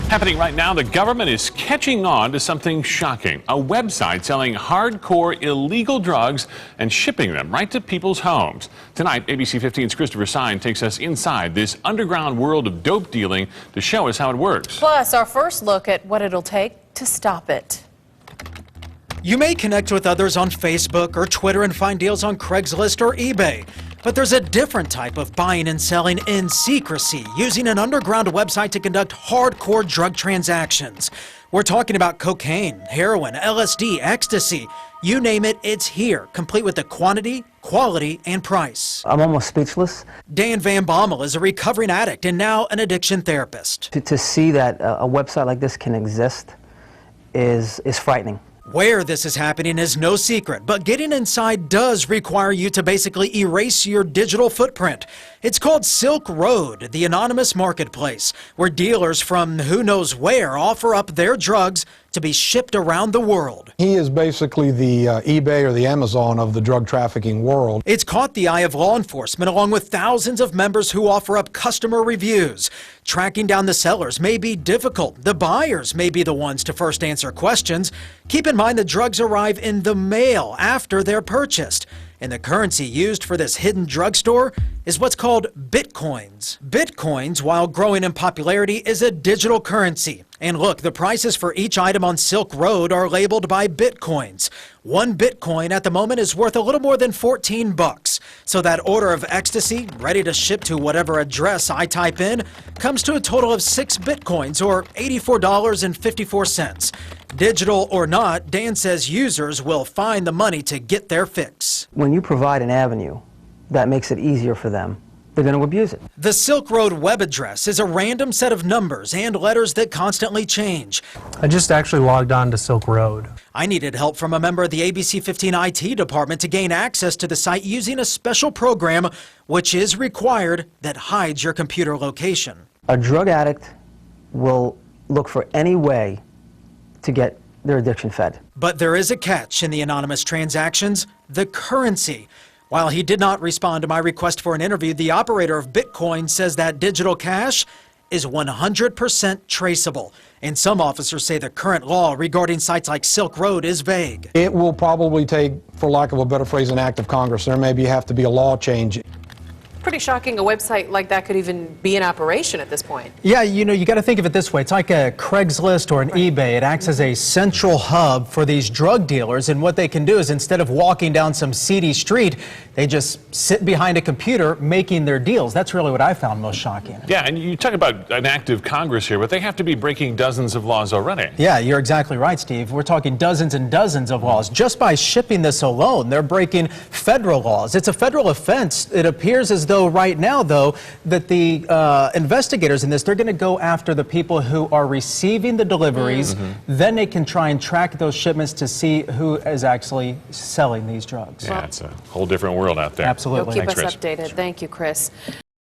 Happening right now, the government is catching on to something shocking. A website selling hardcore illegal drugs and shipping them right to people's homes. Tonight, ABC 15's Christopher Sine takes us inside this underground world of dope dealing to show us how it works. Plus, our first look at what it'll take to stop it. You may connect with others on Facebook or Twitter and find deals on Craigslist or eBay. But there's a different type of buying and selling in secrecy, using an underground website to conduct hardcore drug transactions. We're talking about cocaine, heroin, LSD, ecstasy. You name it, it's here, complete with the quantity, quality, and price. I'm almost speechless. Dan Van Bommel is a recovering addict and now an addiction therapist. To see that a website like this can exist is frightening. Where this is happening is no secret, but getting inside does require you to basically erase your digital footprint. It's called Silk Road, the anonymous marketplace, where dealers from who knows where offer up their drugs to be shipped around the world. He is basically the eBay or the Amazon of the drug trafficking world. It's caught the eye of law enforcement along with thousands of members who offer up customer reviews. Tracking down the sellers may be difficult. The buyers may be the ones to first answer questions. Keep in mind the drugs arrive in the mail after they're purchased. And the currency used for this hidden drugstore is what's called bitcoins. Bitcoins, while growing in popularity, is a digital currency. And look, the prices for each item on Silk Road are labeled by bitcoins. One bitcoin at the moment is worth a little more than 14 bucks. So that order of ecstasy, ready to ship to whatever address I type in, comes to a total of 6 bitcoins, or $84.54. Digital or not, Dan says users will find the money to get their fix. When you provide an avenue that makes it easier for them, they're going to abuse it. The Silk Road web address is a random set of numbers and letters that constantly change. I just actually logged on to Silk Road. I needed help from a member of the ABC 15 IT department to gain access to the site using a special program which is required that hides your computer location. A drug addict will look for any way to get their addiction fed. But there is a catch in the anonymous transactions: the currency. While he did not respond to my request for an interview, the operator of Bitcoin says that digital cash is 100% traceable. And some officers say the current law regarding sites like Silk Road is vague. It will probably take, for lack of a better phrase, an act of Congress. There may have to be a law change. Pretty shocking a website like that could even be in operation at this point. Yeah, you know, you got to think of it this way. It's like a Craigslist or an eBay. It acts as a central hub for these drug dealers, and what they can do is, instead of walking down some seedy street, they just sit behind a computer making their deals. That's really what I found most shocking. Yeah, and you talk about an active Congress here, but they have to be breaking dozens of laws already. Yeah, you're exactly right, Steve. We're talking dozens and dozens of laws. Just by shipping this alone, they're breaking federal laws. It's a federal offense. It appears as though right now, though, that the investigators in this, they're going to go after the people who are receiving the deliveries. Then they can try and track those shipments to see who is actually selling these drugs. Yeah, it's a whole different world out there. Absolutely. You'll keep Thanks, us Chris. updated. Thank you, Chris.